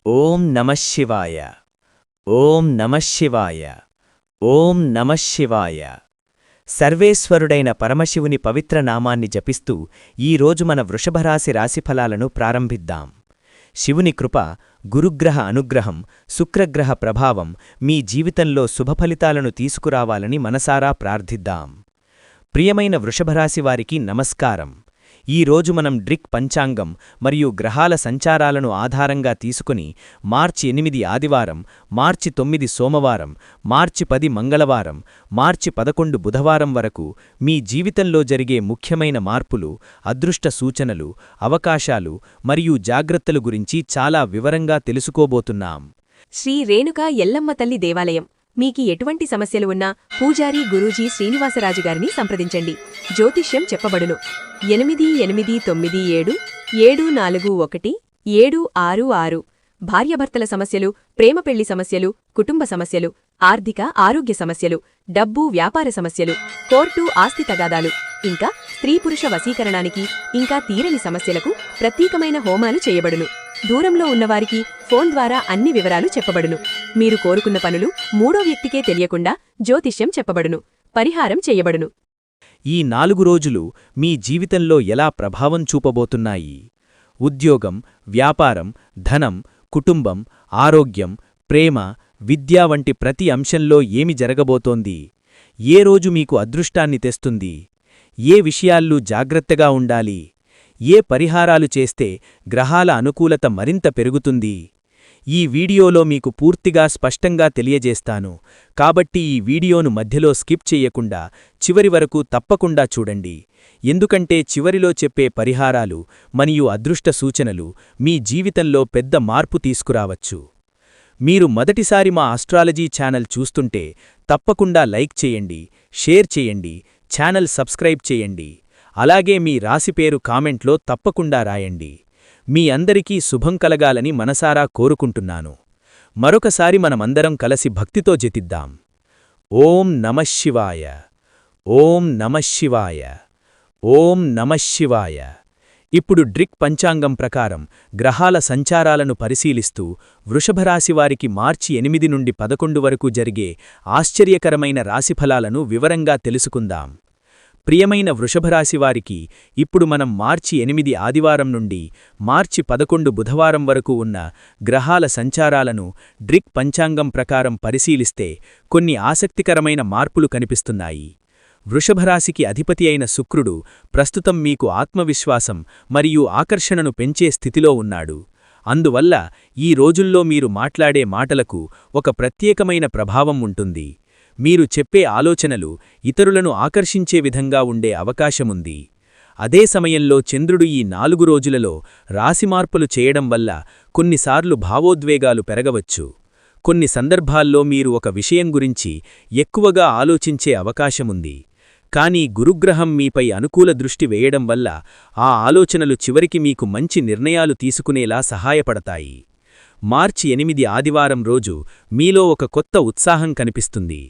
ఓం నమః శివాయ. ఓం నమః శివాయ. ఓం నమః శివాయ. సర్వేశ్వరుడైన పరమశివుని పవిత్ర నామాన్ని జపిస్తూ ఈరోజు మన వృషభరాశి రాశిఫలాలను ప్రారంభిద్దాం. శివుని కృప, గురుగ్రహ అనుగ్రహం, శుక్రగ్రహ ప్రభావం మీ జీవితంలో శుభఫలితాలను తీసుకురావాలని మనసారా ప్రార్థిద్దాం. ప్రియమైన వృషభరాశివారికి నమస్కారం. ఈరోజు మనం డ్రిక్ పంచాంగం మరియు గ్రహాల సంచారాలను ఆధారంగా తీసుకుని మార్చి 8 ఆదివారం, మార్చి 9 సోమవారం, మార్చి 10 మంగళవారం, మార్చి 11 బుధవారం వరకు మీ జీవితంలో జరిగే ముఖ్యమైన మార్పులు, అదృష్ట సూచనలు, అవకాశాలు మరియు జాగ్రత్తలు గురించి చాలా వివరంగా తెలుసుకోబోతున్నాం. శ్రీ రేణుకా ఎల్లమ్మ తల్లి దేవాలయం. మీకి ఎటువంటి సమస్యలు ఉన్నా పూజారి గురూజీ శ్రీనివాసరాజుగారిని సంప్రదించండి. జ్యోతిష్యం చెప్పబడును. 8897417666. భార్యాభర్తల సమస్యలు, ప్రేమ పెళ్లి సమస్యలు, కుటుంబ సమస్యలు, ఆర్థిక ఆరోగ్య సమస్యలు, డబ్బు వ్యాపార సమస్యలు, కోర్టు ఆస్తి తగాదాలు, ఇంకా స్త్రీ పురుష వశీకరణానికి ఇంకా తీరని సమస్యలకు ప్రత్యేకమైన హోమాలు చేయబడును. దూరంలో ఉన్నవారికి ఫోన్ ద్వారా అన్ని వివరాలు చెప్పబడును. మీరు కోరుకున్న పనులు మూడో వ్యక్తికే తెలియకుండా జ్యోతిష్యం చెప్పబడును. పరిహారం చేయబడును. ఈ 4 రోజులు మీ జీవితంలో ఎలా ప్రభావం చూపబోతున్నాయి? ఉద్యోగం, వ్యాపారం, ధనం, కుటుంబం, ఆరోగ్యం, ప్రేమ, విద్య వంటి ప్రతి అంశంలో ఏమి జరగబోతోంది? ఏ రోజు మీకు అదృష్టాన్ని తెస్తుంది? ఏ విషయాల్లో జాగ్రత్తగా ఉండాలి? ఏ పరిహారాలు చేస్తే గ్రహాల అనుకూలత మరింత పెరుగుతుంది? ఈ వీడియోలో మీకు పూర్తిగా స్పష్టంగా తెలియజేస్తాను. కాబట్టి ఈ వీడియోను మధ్యలో స్కిప్ చెయ్యకుండా చివరి వరకు తప్పకుండా చూడండి. ఎందుకంటే చివరిలో చెప్పే పరిహారాలు మరియు అదృష్ట సూచనలు మీ జీవితంలో పెద్ద మార్పు తీసుకురావచ్చు. మీరు మొదటిసారి మా ఆస్ట్రాలజీ ఛానల్ చూస్తుంటే తప్పకుండా లైక్ చేయండి, షేర్ చేయండి, ఛానల్ సబ్స్క్రైబ్ చేయండి. అలాగే మీ రాశి పేరు కామెంట్లో తప్పకుండా రాయండి. మీ అందరికీ శుభం కలగాలని మనసారా కోరుకుంటున్నాను. మరొకసారి మనమందరం కలసి భక్తితో జతిద్దాం. ఓం నమః శివాయ. ఓం నమః శివాయ. ఓం నమః శివాయ. ఇప్పుడు డ్రిక్ పంచాంగం ప్రకారం గ్రహాల సంచారాలను పరిశీలిస్తూ వృషభరాశివారికి మార్చి 8 నుండి 11 వరకు జరిగే ఆశ్చర్యకరమైన రాశిఫలాలను వివరంగా తెలుసుకుందాం. ప్రియమైన వృషభరాశివారికి ఇప్పుడు మనం మార్చి 8 ఆదివారం నుండి మార్చి 11 బుధవారం వరకు ఉన్న గ్రహాల సంచారాలను డ్రిక్ పంచాంగం ప్రకారం పరిశీలిస్తే కొన్ని ఆసక్తికరమైన మార్పులు కనిపిస్తున్నాయి. వృషభరాశికి అధిపతి అయిన శుక్రుడు ప్రస్తుతం మీకు ఆత్మవిశ్వాసం మరియు ఆకర్షణను పెంచే స్థితిలో ఉన్నాడు. అందువల్ల ఈ రోజుల్లో మీరు మాట్లాడే మాటలకు ఒక ప్రత్యేకమైన ప్రభావం ఉంటుంది. మీరు చెప్పే ఆలోచనలు ఇతరులను ఆకర్షించే విధంగా ఉండే అవకాశముంది. అదే సమయంలో చంద్రుడు ఈ 4 రోజులలో రాశిమార్పులు చేయడం వల్ల కొన్నిసార్లు భావోద్వేగాలు పెరగవచ్చు. కొన్ని సందర్భాల్లో మీరు ఒక విషయం గురించి ఎక్కువగా ఆలోచించే అవకాశముంది. కానీ గురుగ్రహం మీపై అనుకూల దృష్టి వేయడం వల్ల ఆ ఆలోచనలు చివరికి మీకు మంచి నిర్ణయాలు తీసుకునేలా సహాయపడతాయి. మార్చి 8 ఆదివారం రోజు మీలో ఒక కొత్త ఉత్సాహం కనిపిస్తుంది.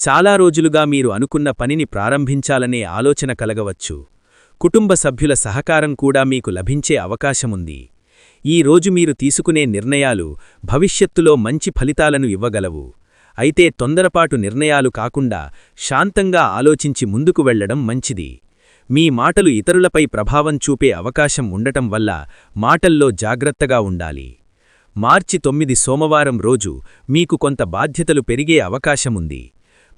చాలా రోజులుగా మీరు అనుకున్న పనిని ప్రారంభించాలనే ఆలోచన కలగవచ్చు. కుటుంబ సభ్యుల సహకారం కూడా మీకు లభించే అవకాశముంది. ఈ రోజు మీరు తీసుకునే నిర్ణయాలు భవిష్యత్తులో మంచి ఫలితాలను ఇవ్వగలవు. అయితే తొందరపాటు నిర్ణయాలు కాకుండా శాంతంగా ఆలోచించి ముందుకు వెళ్లడం మంచిది. మీ మాటలు ఇతరులపై ప్రభావం చూపే అవకాశం ఉండటం వల్ల మాటల్లో జాగ్రత్తగా ఉండాలి. మార్చి 9 సోమవారం రోజు మీకు కొంత బాధ్యతలు పెరిగే అవకాశముంది.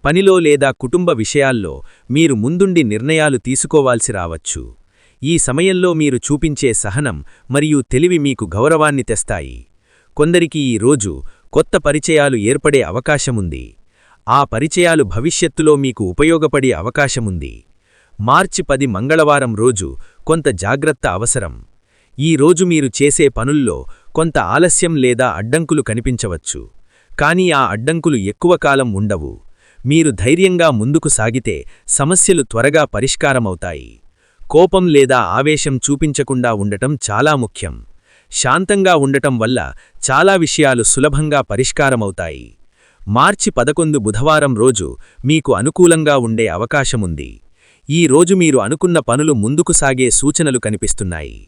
పనిలో లేదా కుటుంబ విషయాల్లో మీరు ముందుండి నిర్ణయాలు తీసుకోవాల్సి రావచ్చు. ఈ సమయంలో మీరు చూపించే సహనం మరియు తెలివి మీకు గౌరవాన్ని తెస్తాయి. కొందరికి ఈ రోజు కొత్త పరిచయాలు ఏర్పడే అవకాశముంది. ఆ పరిచయాలు భవిష్యత్తులో మీకు ఉపయోగపడే అవకాశముంది. మార్చి 10 మంగళవారం రోజు కొంత జాగ్రత్త అవసరం. ఈ రోజు మీరు చేసే పనుల్లో కొంత ఆలస్యం లేదా అడ్డంకులు కనిపించవచ్చు. కానీ ఆ అడ్డంకులు ఎక్కువ కాలం ఉండవు. మీరు ధైర్యంగా ముందుకు సాగితే సమస్యలు త్వరగా పరిష్కారమవుతాయి. కోపం లేదా ఆవేశం చూపించకుండా ఉండటం చాలా ముఖ్యం. శాంతంగా ఉండటం వల్ల చాలా విషయాలు సులభంగా పరిష్కారమవుతాయి. మార్చి 11 బుధవారం రోజు మీకు అనుకూలంగా ఉండే అవకాశముంది. ఈ రోజు మీరు అనుకున్న పనులు ముందుకు సాగే సూచనలు కనిపిస్తున్నాయి.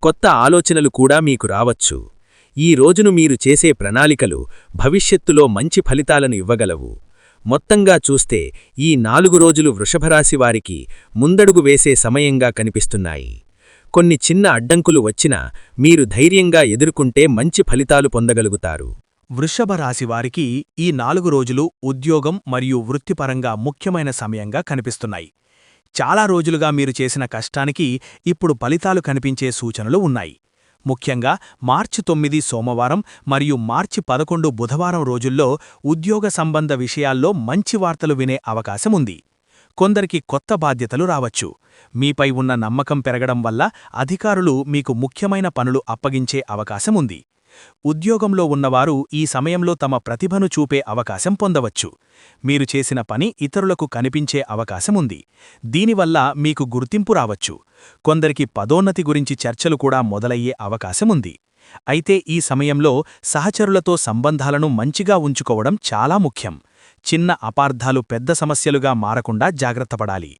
కొత్త ఆలోచనలు కూడా మీకు రావచ్చు. ఈ రోజును మీరు చేసే ప్రణాళికలు భవిష్యత్తులో మంచి ఫలితాలను ఇవ్వగలవు. మొత్తంగా చూస్తే ఈ 4 రోజులు వృషభరాశివారికి ముందడుగు వేసే సమయంగా కనిపిస్తున్నాయి. కొన్ని చిన్న అడ్డంకులు వచ్చినా మీరు ధైర్యంగా ఎదుర్కొంటే మంచి ఫలితాలు పొందగలుగుతారు. వృషభ రాశివారికి ఈ 4 రోజులు ఉద్యోగం మరియు వృత్తిపరంగా ముఖ్యమైన సమయంగా కనిపిస్తున్నాయి. చాలా రోజులుగా మీరు చేసిన కష్టానికి ఇప్పుడు ఫలితాలు కనిపించే సూచనలు ఉన్నాయి. ముఖ్యంగా మార్చి 9 సోమవారం మరియు మార్చి 11 బుధవారం రోజుల్లో ఉద్యోగ సంబంధ విషయాల్లో మంచి వార్తలు వినే అవకాశముంది. కొందరికి కొత్త బాధ్యతలు రావచ్చు. మీపై ఉన్న నమ్మకం పెరగడం వల్ల అధికారులు మీకు ముఖ్యమైన పనులు అప్పగించే అవకాశముంది. ఉద్యోగంలో ఉన్నవారు ఈ సమయంలో తమ ప్రతిభను చూపే అవకాశం పొందవచ్చు. మీరు చేసిన పని ఇతరులకు కనిపించే అవకాశముంది. దీనివల్ల మీకు గుర్తింపు రావచ్చు. కొందరికి పదోన్నతి గురించి చర్చలు కూడా మొదలయ్యే అవకాశముంది. అయితే ఈ సమయంలో సహచరులతో సంబంధాలను మంచిగా ఉంచుకోవడం చాలా ముఖ్యం. చిన్న అపార్థాలు పెద్ద సమస్యలుగా మారకుండా జాగ్రత్తపడాలి.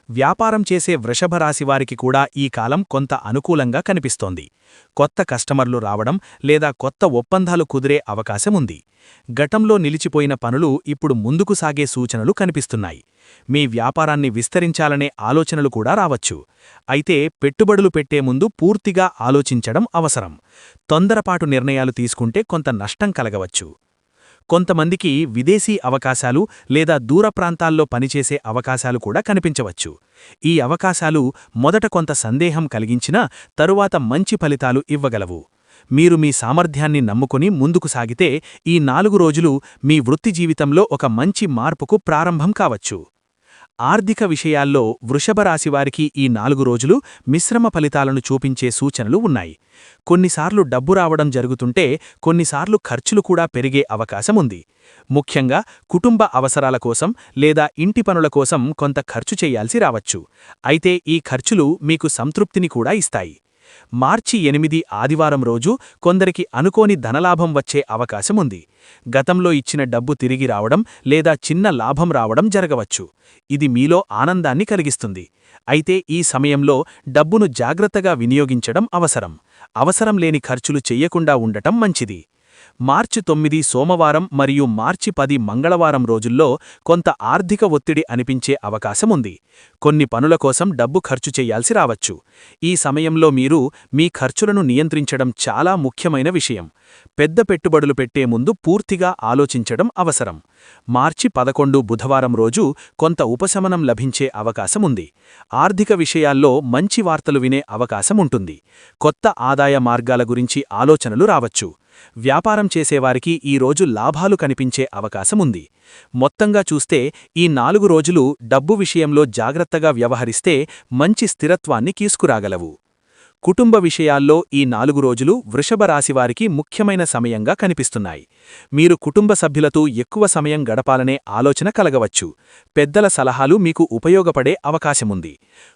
వ్యాపారం చేసే వృషభరాశివారికి కూడా ఈ కాలం కొంత అనుకూలంగా కనిపిస్తోంది. కొత్త కస్టమర్లు రావడం లేదా కొత్త ఒప్పందాలు కుదిరే అవకాశముంది. గతంలో నిలిచిపోయిన పనులు ఇప్పుడు ముందుకు సాగే సూచనలు కనిపిస్తున్నాయి. మీ వ్యాపారాన్ని విస్తరించాలనే ఆలోచనలు కూడా రావచ్చు. అయితే పెట్టుబడులు పెట్టే ముందు పూర్తిగా ఆలోచించడం అవసరం. తొందరపాటు నిర్ణయాలు తీసుకుంటే కొంత నష్టం కలగవచ్చు. కొంతమందికి విదేశీ అవకాశాలు లేదా దూర ప్రాంతాల్లో పనిచేసే అవకాశాలు కూడా కనిపించవచ్చు. ఈ అవకాశాలు మొదట కొంత సందేహం కలిగించినా తరువాత మంచి ఫలితాలు ఇవ్వగలవు. మీరు మీ సామర్థ్యాన్ని నమ్ముకుని ముందుకు సాగితే ఈ 4 రోజులు మీ వృత్తి జీవితంలో ఒక మంచి మార్పుకు ప్రారంభం కావచ్చు. ఆర్థిక విషయాల్లో వృషభరాశివారికి ఈ 4 రోజులు మిశ్రమ ఫలితాలను చూపించే సూచనలు ఉన్నాయి. కొన్నిసార్లు డబ్బు రావడం జరుగుతుంటే కొన్నిసార్లు ఖర్చులు కూడా పెరిగే అవకాశముంది. ముఖ్యంగా కుటుంబ అవసరాల కోసం లేదా ఇంటి పనుల కోసం కొంత ఖర్చు చేయాల్సి రావచ్చు. అయితే ఈ ఖర్చులు మీకు సంతృప్తిని కూడా ఇస్తాయి. మార్చి 8 ఆదివారం రోజు కొందరికి అనుకోని ధనలాభం వచ్చే అవకాశముంది. గతంలో ఇచ్చిన డబ్బు తిరిగి రావడం లేదా చిన్న లాభం రావడం జరగవచ్చు. ఇది మీలో ఆనందాన్ని కలిగిస్తుంది. అయితే ఈ సమయంలో డబ్బును జాగ్రత్తగా వినియోగించడం అవసరం. అవసరం లేని ఖర్చులు చెయ్యకుండా ఉండటం మంచిది. మార్చి 9 సోమవారం మరియు మార్చి 10 మంగళవారం రోజుల్లో కొంత ఆర్థిక ఒత్తిడి అనిపించే అవకాశముంది. కొన్ని పనుల కోసం డబ్బు ఖర్చు చెయ్యాల్సి రావచ్చు. ఈ సమయంలో మీరు మీ ఖర్చులను నియంత్రించడం చాలా ముఖ్యమైన విషయం. పెద్ద పెట్టుబడులు పెట్టే ముందు పూర్తిగా ఆలోచించడం అవసరం. మార్చి 11 బుధవారం రోజు కొంత ఉపశమనం లభించే అవకాశముంది. ఆర్థిక విషయాల్లో మంచి వార్తలు వినే అవకాశముంటుంది. కొత్త ఆదాయ మార్గాల గురించి ఆలోచనలు రావచ్చు. వ్యాపారం చేసేవారికి ఈ రోజు లాభాలు కనిపించే అవకాశముంది. మొత్తంగా చూస్తే ఈ 4 రోజులు డబ్బు విషయంలో జాగ్రత్తగా వ్యవహరిస్తే మంచి స్థిరత్వాన్ని తీసుకురాగలవు. కుటుంబ విషయాల్లో ఈ 4 రోజులు వృషభ రాశివారికి ముఖ్యమైన సమయంగా కనిపిస్తున్నాయి. మీరు కుటుంబ సభ్యులతో ఎక్కువ సమయం గడపాలనే ఆలోచన కలగవచ్చు. పెద్దల సలహాలు మీకు ఉపయోగపడే అవకాశముంది.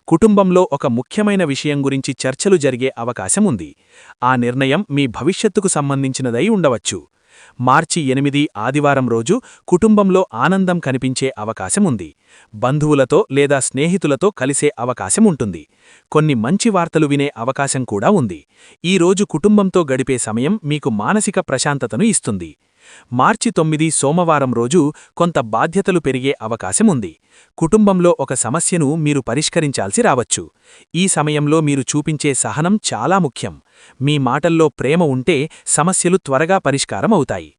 కుటుంబంలో ఒక ముఖ్యమైన విషయం గురించి చర్చలు జరిగే అవకాశముంది. ఆ నిర్ణయం మీ భవిష్యత్తుకు సంబంధించినదై ఉండవచ్చు. మార్చి 8 ఆదివారం రోజు కుటుంబంలో ఆనందం కనిపించే అవకాశముంది. బంధువులతో లేదా స్నేహితులతో కలిసే అవకాశముంటుంది. కొన్ని మంచి వార్తలు వినే అవకాశం కూడా ఉంది. ఈ రోజు కుటుంబంతో గడిపే సమయం మీకు మానసిక ప్రశాంతతను ఇస్తుంది. మార్చి 9 సోమవారం రోజు కొంత బాధ్యతలు పెరిగే అవకాశముంది. కుటుంబంలో ఒక సమస్యను మీరు పరిష్కరించాల్సి రావచ్చు. ఈ సమయంలో మీరు చూపించే సహనం చాలా ముఖ్యం. మీ మాటల్లో ప్రేమ ఉంటే సమస్యలు త్వరగా పరిష్కారం అవుతాయి.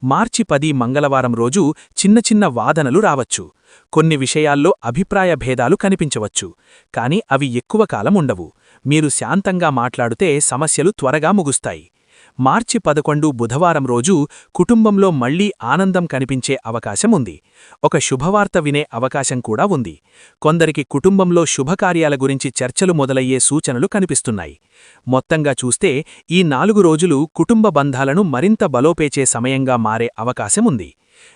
మార్చి 10 మంగళవారం రోజు చిన్న చిన్న వాదనలు రావచ్చు. కొన్ని విషయాల్లో అభిప్రాయ భేదాలు కనిపించవచ్చు. కాని అవి ఎక్కువ కాలం ఉండవు. మీరు శాంతంగా మాట్లాడితే సమస్యలు త్వరగా ముగుస్తాయి. మార్చి 11 బుధవారం రోజు కుటుంబంలో మళ్లీ ఆనందం కనిపించే అవకాశముంది. ఒక శుభవార్త వినే అవకాశం కూడా ఉంది. కొందరికి కుటుంబంలో శుభకార్యాల గురించి చర్చలు మొదలయ్యే సూచనలు కనిపిస్తున్నాయి. మొత్తంగా చూస్తే ఈ 4 రోజులు కుటుంబ బంధాలను మరింత బలోపేచే సమయంగా మారే అవకాశముంది.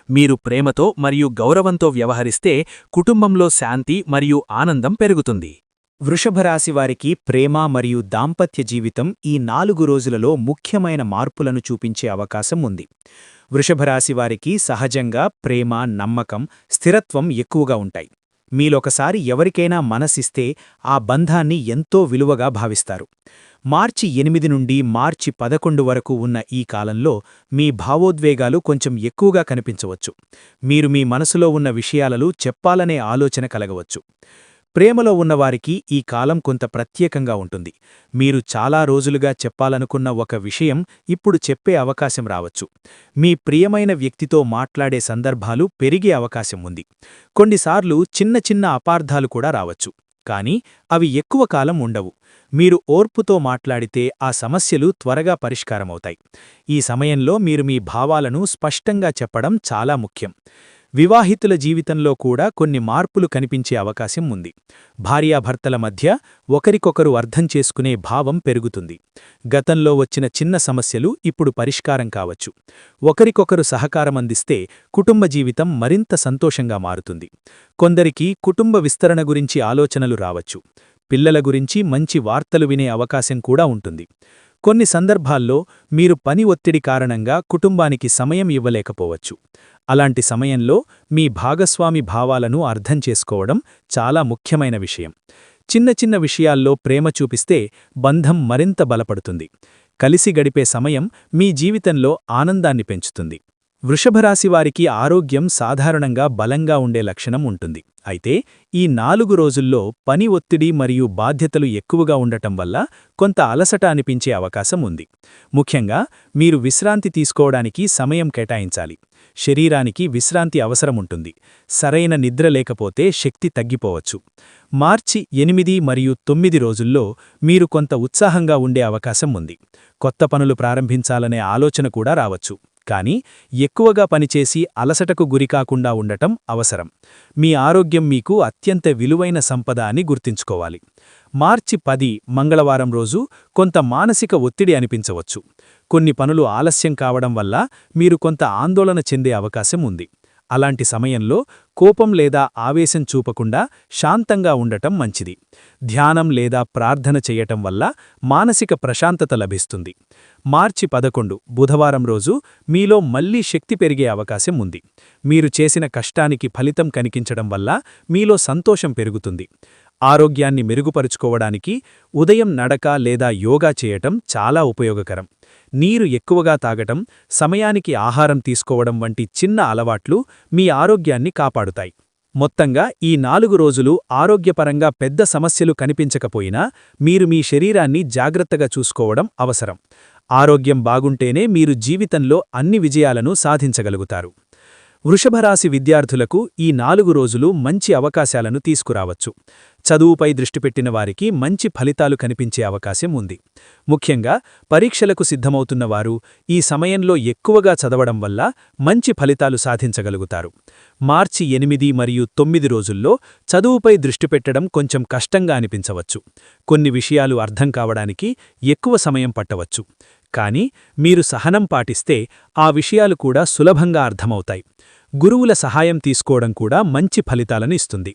మీరు ప్రేమతో మరియు గౌరవంతో వ్యవహరిస్తే కుటుంబంలో శాంతి మరియు ఆనందం పెరుగుతుంది. వృషభరాశివారికి ప్రేమ మరియు దాంపత్య జీవితం ఈ 4 రోజులలో ముఖ్యమైన మార్పులను చూపించే అవకాశం ఉంది. వృషభరాశివారికి సహజంగా ప్రేమ, నమ్మకం, స్థిరత్వం ఎక్కువగా ఉంటాయి. మీలొకసారి ఎవరికైనా మనసిస్తే ఆ బంధాన్ని ఎంతో విలువగా భావిస్తారు. మార్చి 8 నుండి మార్చి 11 వరకు ఉన్న ఈ కాలంలో మీ భావోద్వేగాలు కొంచెం ఎక్కువగా కనిపించవచ్చు. మీరు మీ మనసులో ఉన్న విషయాలను చెప్పాలనే ఆలోచన కలగవచ్చు. ప్రేమలో ఉన్నవారికి ఈ కాలం కొంత ప్రత్యేకంగా ఉంటుంది. మీరు చాలా రోజులుగా చెప్పాలనుకున్న ఒక విషయం ఇప్పుడు చెప్పే అవకాశం రావచ్చు. మీ ప్రియమైన వ్యక్తితో మాట్లాడే సందర్భాలు పెరిగే అవకాశం ఉంది. కొన్నిసార్లు చిన్న చిన్న అపార్థాలు కూడా రావచ్చు. కానీ అవి ఎక్కువ కాలం ఉండవు. మీరు ఓర్పుతో మాట్లాడితే ఆ సమస్యలు త్వరగా పరిష్కారమవుతాయి. ఈ సమయంలో మీరు మీ భావాలను స్పష్టంగా చెప్పడం చాలా ముఖ్యం. వివాహితుల జీవితంలో కూడా కొన్ని మార్పులు కనిపించే అవకాశం ఉంది. భార్యాభర్తల మధ్య ఒకరికొకరు అర్థం చేసుకునే భావం పెరుగుతుంది. గతంలో వచ్చిన చిన్న సమస్యలు ఇప్పుడు పరిష్కారం కావచ్చు. ఒకరికొకరు సహకారమందిస్తే కుటుంబ జీవితం మరింత సంతోషంగా మారుతుంది. కొందరికి కుటుంబ విస్తరణ గురించి ఆలోచనలు రావచ్చు. పిల్లల గురించి మంచి వార్తలు వినే అవకాశం కూడా ఉంటుంది. కొన్ని సందర్భాల్లో మీరు పని ఒత్తిడి కారణంగా కుటుంబానికి సమయం ఇవ్వలేకపోవచ్చు. అలాంటి సమయంలో మీ భాగస్వామి భావాలను అర్థం చేసుకోవడం చాలా ముఖ్యమైన విషయం. చిన్న చిన్న విషయాల్లో ప్రేమ చూపిస్తే బంధం మరింత బలపడుతుంది. కలిసి గడిపే సమయం మీ జీవితంలో ఆనందాన్ని పెంచుతుంది. వృషభరాశివారికి ఆరోగ్యం సాధారణంగా బలంగా ఉండే లక్షణం ఉంటుంది. అయితే ఈ 4 రోజుల్లో పని ఒత్తిడి మరియు బాధ్యతలు ఎక్కువగా ఉండటం వల్ల కొంత అలసట అనిపించే అవకాశం ఉంది. ముఖ్యంగా మీరు విశ్రాంతి తీసుకోవడానికి సమయం కేటాయించాలి. శరీరానికి విశ్రాంతి అవసరముంటుంది. సరైన నిద్ర లేకపోతే శక్తి తగ్గిపోవచ్చు. మార్చి 8 మరియు 9 రోజుల్లో మీరు కొంత ఉత్సాహంగా ఉండే అవకాశం ఉంది. కొత్త పనులు ప్రారంభించాలనే ఆలోచన కూడా రావచ్చు. కానీ ఎక్కువగా పనిచేసి అలసటకు గురికాకుండా ఉండటం అవసరం. మీ ఆరోగ్యం మీకు అత్యంత విలువైన సంపద అని గుర్తుంచుకోవాలి. మార్చి 10 మంగళవారం రోజు కొంత మానసిక ఒత్తిడి అనిపించవచ్చు. కొన్ని పనులు ఆలస్యం కావడం వల్ల మీరు కొంత ఆందోళన చెందే అవకాశం ఉంది. అలాంటి సమయంలో కోపం లేదా ఆవేశం చూపకుండా శాంతంగా ఉండటం మంచిది. ధ్యానం లేదా ప్రార్థన చేయటం వల్ల మానసిక ప్రశాంతత లభిస్తుంది. మార్చి 11 బుధవారం రోజు మీలో మళ్లీ శక్తి పెరిగే అవకాశం ఉంది. మీరు చేసిన కష్టానికి ఫలితం కనిపించడం వల్ల మీలో సంతోషం పెరుగుతుంది. ఆరోగ్యాన్ని మెరుగుపరుచుకోవడానికి ఉదయం నడక లేదా యోగా చేయటం చాలా ఉపయోగకరం. నీరు ఎక్కువగా తాగటం, సమయానికి ఆహారం తీసుకోవడం వంటి చిన్న అలవాట్లు మీ ఆరోగ్యాన్ని కాపాడుతాయి. మొత్తంగా ఈ 4 రోజులు ఆరోగ్యపరంగా పెద్ద సమస్యలు కనిపించకపోయినా మీరు మీ శరీరాన్ని జాగ్రత్తగా చూసుకోవడం అవసరం. ఆరోగ్యం బాగుంటేనే మీరు జీవితంలో అన్ని విజయాలను సాధించగలుగుతారు. వృషభరాశి విద్యార్థులకు ఈ 4 రోజులు మంచి అవకాశాలను తీసుకురావచ్చు. చదువుపై దృష్టిపెట్టిన వారికి మంచి ఫలితాలు కనిపించే అవకాశం ఉంది. ముఖ్యంగా పరీక్షలకు సిద్ధమవుతున్నవారు ఈ సమయంలో ఎక్కువగా చదవడం వల్ల మంచి ఫలితాలు సాధించగలుగుతారు. మార్చి 8 మరియు 9 రోజుల్లో చదువుపై దృష్టిపెట్టడం కొంచెం కష్టంగా అనిపించవచ్చు. కొన్ని విషయాలు అర్థం కావడానికి ఎక్కువ సమయం పట్టవచ్చు. కానీ మీరు సహనం పాటిస్తే ఆ విషయాలు కూడా సులభంగా అర్థమవుతాయి. గురువుల సహాయం తీసుకోవడం కూడా మంచి ఫలితాలను ఇస్తుంది.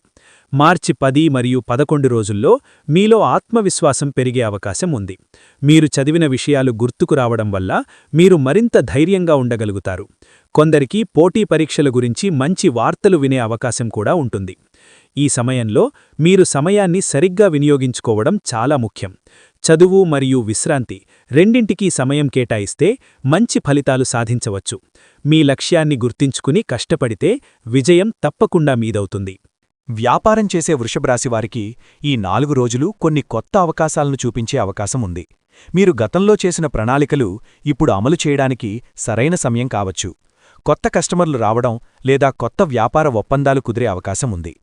మార్చి 10 మరియు 11 రోజుల్లో మీలో ఆత్మవిశ్వాసం పెరిగే అవకాశం ఉంది. మీరు చదివిన విషయాలు గుర్తుకు రావడం వల్ల మీరు మరింత ధైర్యంగా ఉండగలుగుతారు. కొందరికి పోటీ పరీక్షల గురించి మంచి వార్తలు వినే అవకాశం కూడా ఉంటుంది. ఈ సమయంలో మీరు సమయాన్ని సరిగ్గా వినియోగించుకోవడం చాలా ముఖ్యం. చదువు మరియు విశ్రాంతి రెండింటికీ సమయం కేటాయిస్తే మంచి ఫలితాలు సాధించవచ్చు. మీ లక్ష్యాన్ని గుర్తించుకుని కష్టపడితే విజయం తప్పకుండా మీదవుతుంది. వ్యాపారం చేసే వృషభరాశివారికి ఈ 4 రోజులు కొన్ని కొత్త అవకాశాలను చూపించే అవకాశం ఉంది. మీరు గతంలో చేసిన ప్రణాళికలు ఇప్పుడు అమలు చేయడానికి సరైన సమయం కావచ్చు. కొత్త కస్టమర్లు రావడం లేదా కొత్త వ్యాపార ఒప్పందాలు కుదిరే అవకాశం ఉంది.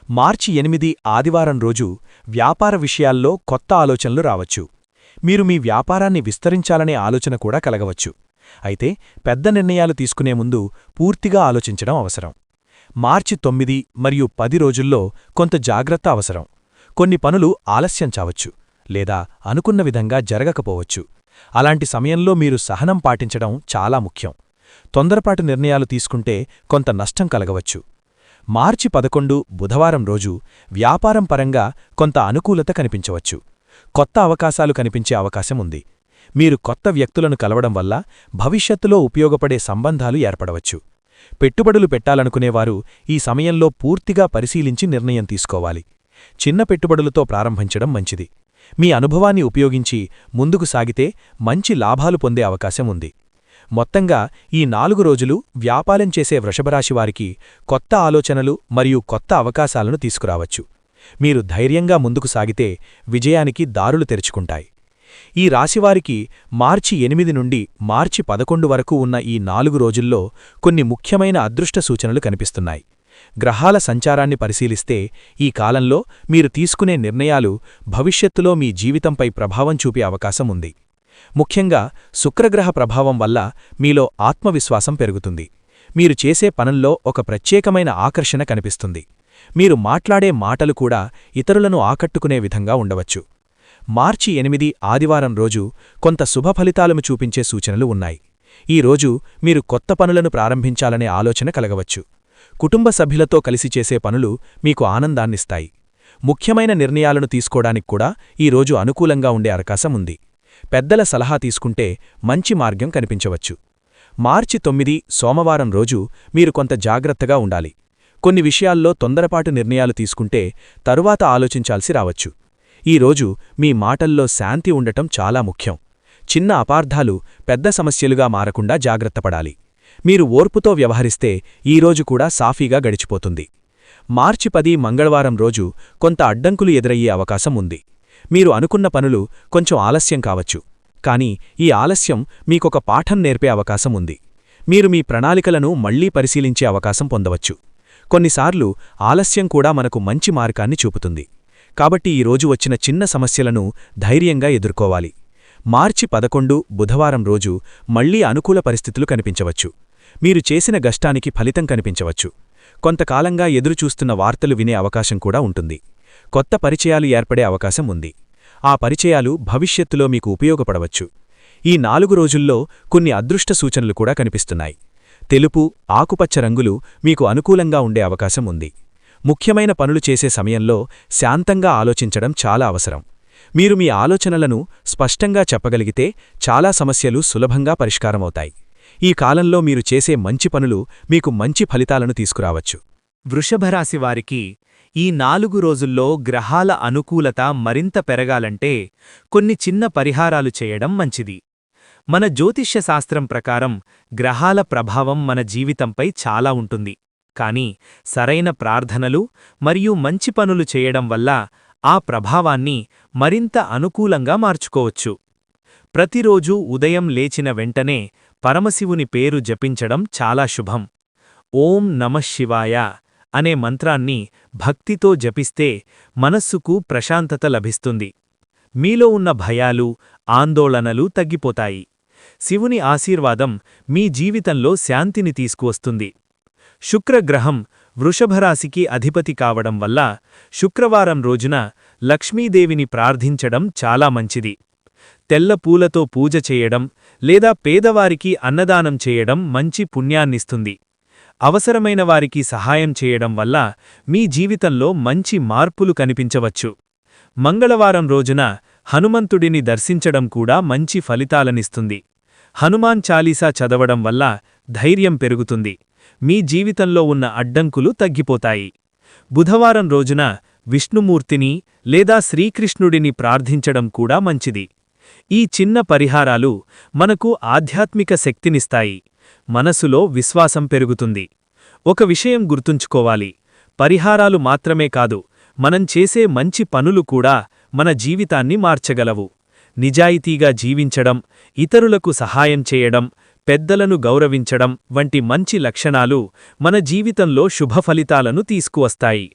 మార్చి 8 ఆదివారం రోజు వ్యాపార విషయాల్లో కొత్త ఆలోచనలు రావచ్చు. మీరు మీ వ్యాపారాన్ని విస్తరించాలనే ఆలోచన కూడా కలగవచ్చు. అయితే పెద్ద నిర్ణయాలు తీసుకునే ముందు పూర్తిగా ఆలోచించడం అవసరం. మార్చి 9 మరియు 10 రోజుల్లో కొంత జాగ్రత్త అవసరం. కొన్ని పనులు ఆలస్యం చావచ్చు లేదా అనుకున్న విధంగా జరగకపోవచ్చు. అలాంటి సమయంలో మీరు సహనం పాటించడం చాలా ముఖ్యం. తొందరపాటు నిర్ణయాలు తీసుకుంటే కొంత నష్టం కలగవచ్చు. మార్చి 11 బుధవారం రోజు వ్యాపారం పరంగా కొంత అనుకూలత కనిపించవచ్చు. కొత్త అవకాశాలు కనిపించే అవకాశం ఉంది. మీరు కొత్త వ్యక్తులను కలవడం వల్ల భవిష్యత్తులో ఉపయోగపడే సంబంధాలు ఏర్పడవచ్చు. పెట్టుబడులు పెట్టాలనుకునేవారు ఈ సమయంలో పూర్తిగా పరిశీలించి నిర్ణయం తీసుకోవాలి. చిన్న పెట్టుబడులతో ప్రారంభించడం మంచిది. మీ అనుభవాన్ని ఉపయోగించి ముందుకు సాగితే మంచి లాభాలు పొందే అవకాశం ఉంది. మొత్తంగా ఈ 4 రోజులు వ్యాపారం చేసే వృషభరాశివారికి కొత్త ఆలోచనలు మరియు కొత్త అవకాశాలను తీసుకురావచ్చు. మీరు ధైర్యంగా ముందుకు సాగితే విజయానికి దారులు తెరుచుకుంటాయి. ఈ రాశివారికి మార్చి 8 నుండి మార్చి 11 వరకు ఉన్న ఈ 4 రోజుల్లో కొన్ని ముఖ్యమైన అదృష్ట సూచనలు కనిపిస్తున్నాయి. గ్రహాల సంచారాన్ని పరిశీలిస్తే ఈ కాలంలో మీరు తీసుకునే నిర్ణయాలు భవిష్యత్తులో మీ జీవితంపై ప్రభావం చూపే అవకాశం ఉంది. ముఖ్యంగా శుక్రగ్రహ ప్రభావం వల్ల మీలో ఆత్మవిశ్వాసం పెరుగుతుంది. మీరు చేసే పనుల్లో ఒక ప్రత్యేకమైన ఆకర్షణ కనిపిస్తుంది. మీరు మాట్లాడే మాటలు కూడా ఇతరులను ఆకట్టుకునే విధంగా ఉండవచ్చు. మార్చి 8 ఆదివారం రోజు కొంత శుభ ఫలితాలను చూపించే సూచనలు ఉన్నాయి. ఈ రోజు మీరు కొత్త పనులను ప్రారంభించాలనే ఆలోచన కలగవచ్చు. కుటుంబ సభ్యులతో కలిసి చేసే పనులు మీకు ఆనందాన్నిస్తాయి. ముఖ్యమైన నిర్ణయాలను తీసుకోవడానికి కూడా ఈ రోజు అనుకూలంగా ఉండే అవకాశం ఉంది. పెద్దల సలహా తీసుకుంటే మంచి మార్గం కనిపించవచ్చు. మార్చి 9 సోమవారం రోజు మీరు కొంత జాగ్రత్తగా ఉండాలి. కొన్ని విషయాల్లో తొందరపాటు నిర్ణయాలు తీసుకుంటే తరువాత ఆలోచించాల్సి రావచ్చు. ఈ రోజు మీ మాటల్లో శాంతి ఉండటం చాలా ముఖ్యం. చిన్న అపార్థాలు పెద్ద సమస్యలుగా మారకుండా జాగ్రత్తపడాలి. మీరు ఓర్పుతో వ్యవహరిస్తే ఈరోజు కూడా సాఫీగా గడిచిపోతుంది. మార్చి 10 మంగళవారం రోజు కొంత అడ్డంకులు ఎదురయ్యే అవకాశం ఉంది. మీరు అనుకున్న పనులు కొంచెం ఆలస్యం కావచ్చు. కానీ ఈ ఆలస్యం మీకొక పాఠం నేర్పే అవకాశం ఉంది. మీరు మీ ప్రణాళికలను మళ్లీ పరిశీలించే అవకాశం పొందవచ్చు. కొన్నిసార్లు ఆలస్యం కూడా మనకు మంచి మార్గాన్ని చూపుతుంది. కాబట్టి ఈరోజు వచ్చిన చిన్న సమస్యలను ధైర్యంగా ఎదుర్కోవాలి. మార్చి 11 బుధవారం రోజు మళ్లీ అనుకూల పరిస్థితులు కనిపించవచ్చు. మీరు చేసిన కష్టానికి ఫలితం కనిపించవచ్చు. కొంతకాలంగా ఎదురుచూస్తున్న వార్తలు వినే అవకాశం కూడా ఉంటుంది. కొత్త పరిచయాలు ఏర్పడే అవకాశం ఉంది. ఆ పరిచయాలు భవిష్యత్తులో మీకు ఉపయోగపడవచ్చు. ఈ 4 రోజుల్లో కొన్ని అదృష్ట సూచనలు కూడా కనిపిస్తున్నాయి. తెలుపు, ఆకుపచ్చ రంగులు మీకు అనుకూలంగా ఉండే అవకాశం ఉంది. ముఖ్యమైన పనులు చేసే సమయంలో శాంతంగా ఆలోచించడం చాలా అవసరం. మీరు మీ ఆలోచనలను స్పష్టంగా చెప్పగలిగితే చాలా సమస్యలు సులభంగా పరిష్కారమవుతాయి. ఈ కాలంలో మీరు చేసే మంచి పనులు మీకు మంచి ఫలితాలను తీసుకురావచ్చు. వృషభరాశివారికి ఈ 4 రోజుల్లో గ్రహాల అనుకూలత మరింత పెరగాలంటే కొన్ని చిన్న పరిహారాలు చేయడం మంచిది. మన జ్యోతిష్య శాస్త్రం ప్రకారం గ్రహాల ప్రభావం మన జీవితంపై చాలా ఉంటుంది. కానీ సరైన ప్రార్థనలు మరియు మంచి పనులు చేయడం వల్ల ఆ ప్రభావాన్ని మరింత అనుకూలంగా మార్చుకోవచ్చు. ప్రతిరోజూ ఉదయం లేచిన వెంటనే పరమశివుని పేరు జపించడం చాలా శుభం. ఓం నమఃశివాయ అనే మంత్రాన్ని భక్తితో జపిస్తే మనస్సుకు ప్రశాంతత లభిస్తుంది. మీలో ఉన్న భయాలు, ఆందోళనలు తగ్గిపోతాయి. శివుని ఆశీర్వాదం మీ జీవితంలో శాంతిని తీసుకువస్తుంది. శుక్రగ్రహం వృషభరాశికి అధిపతి కావడం వల్ల శుక్రవారం రోజున లక్ష్మీదేవిని ప్రార్థించడం చాలా మంచిది. తెల్ల పూలతో పూజ చేయడం లేదా పేదవారికి అన్నదానం చేయడం మంచి పుణ్యాన్నిస్తుంది. అవసరమైన వారికి సహాయం చేయడం వల్ల మీ జీవితంలో మంచి మార్పులు కనిపించవచ్చు. మంగళవారం రోజున హనుమంతుడిని దర్శించడం కూడా మంచి ఫలితాలనిస్తుంది. హనుమాన్ చాలీసా చదవడం వల్ల ధైర్యం పెరుగుతుంది. మీ జీవితంలో ఉన్న అడ్డంకులు తగ్గిపోతాయి. బుధవారం రోజున విష్ణుమూర్తిని లేదా శ్రీకృష్ణుడిని ప్రార్థించడం కూడా మంచిది. ఈ చిన్న పరిహారాలు మనకు ఆధ్యాత్మిక శక్తినిస్తాయి. మనసులో విశ్వాసం పెరుగుతుంది. ఒక విషయం గుర్తుంచుకోవాలి, పరిహారాలు మాత్రమే కాదు, మనం చేసే మంచి పనులు కూడా మన జీవితాన్ని మార్చగలవు. నిజాయితీగా జీవించడం, ఇతరులకు సహాయం చేయడం, పెద్దలను గౌరవించడం వంటి మంచి లక్షణాలు మన జీవితంలో శుభ ఫలితాలను తీసుకువస్తాయి.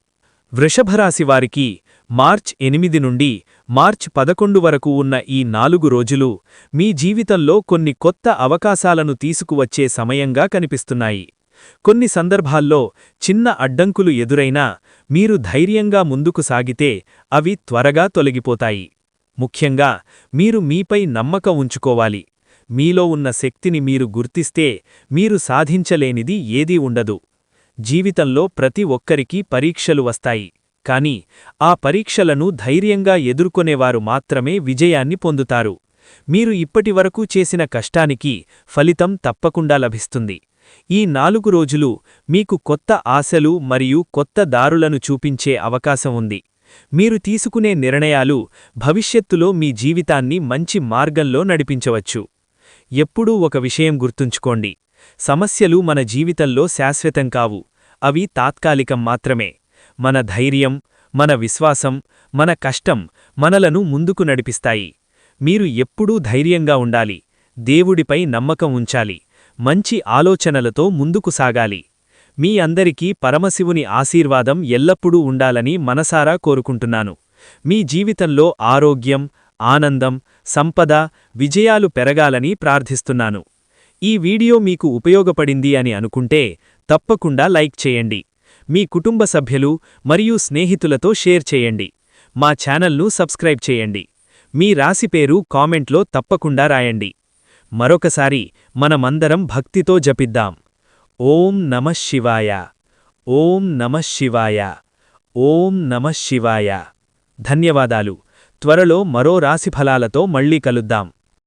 వృషభరాశివారికి మార్చ్ 8 నుండి మార్చ్ 11 వరకు ఉన్న ఈ 4 రోజులు మీ జీవితంలో కొన్ని కొత్త అవకాశాలను తీసుకువచ్చే సమయంగా కనిపిస్తున్నాయి. కొన్ని సందర్భాల్లో చిన్న అడ్డంకులు ఎదురైనా మీరు ధైర్యంగా ముందుకు సాగితే అవి త్వరగా తొలగిపోతాయి. ముఖ్యంగా మీరు మీపై నమ్మకం ఉంచుకోవాలి. మీలో ఉన్న శక్తిని మీరు గుర్తిస్తే మీరు సాధించలేనిది ఏదీ ఉండదు. జీవితంలో ప్రతి ఒక్కరికీ పరీక్షలు వస్తాయి. కానీ ఆ పరీక్షలను ధైర్యంగా ఎదుర్కొనేవారు మాత్రమే విజయాన్ని పొందుతారు. మీరు ఇప్పటివరకు చేసిన కష్టానికి ఫలితం తప్పకుండా లభిస్తుంది. ఈ 4 రోజులు మీకు కొత్త ఆశలు మరియు కొత్త దారులను చూపించే అవకాశం ఉంది. మీరు తీసుకునే నిర్ణయాలు భవిష్యత్తులో మీ జీవితాన్ని మంచి మార్గంలో నడిపించవచ్చు. ఎప్పుడూ ఒక విషయం గుర్తుంచుకోండి, సమస్యలు మన జీవితంలో శాశ్వతం కావు, అవి తాత్కాలికం మాత్రమే. మన ధైర్యం, మన విశ్వాసం, మన కష్టం మనలను ముందుకు నడిపిస్తాయి. మీరు ఎప్పుడూ ధైర్యంగా ఉండాలి, దేవుడిపై నమ్మకం ఉంచాలి, మంచి ఆలోచనలతో ముందుకు సాగాలి. మీ అందరికీ పరమశివుని ఆశీర్వాదం ఎల్లప్పుడూ ఉండాలని మనసారా కోరుకుంటున్నాను. మీ జీవితంలో ఆరోగ్యం, ఆనందం, సంపద, విజయాలు పెరగాలని ప్రార్థిస్తున్నాను. ఈ వీడియో మీకు ఉపయోగపడింది అని అనుకుంటే తప్పకుండా లైక్ చేయండి. మీ కుటుంబ సభ్యులు మరియు స్నేహితులతో షేర్ చేయండి. మా ఛానల్ను సబ్స్క్రైబ్ చేయండి. మీ రాశి పేరు కామెంట్లో తప్పకుండా రాయండి. మరొకసారి మనమందరం భక్తితో జపిద్దాం. ఓం నమః శివాయ, ఓం నమః శివాయ, ఓం నమః శివాయ. ధన్యవాదాలు. త్వరలో మరో రాశిఫలాలతో మళ్ళీ కలుద్దాం.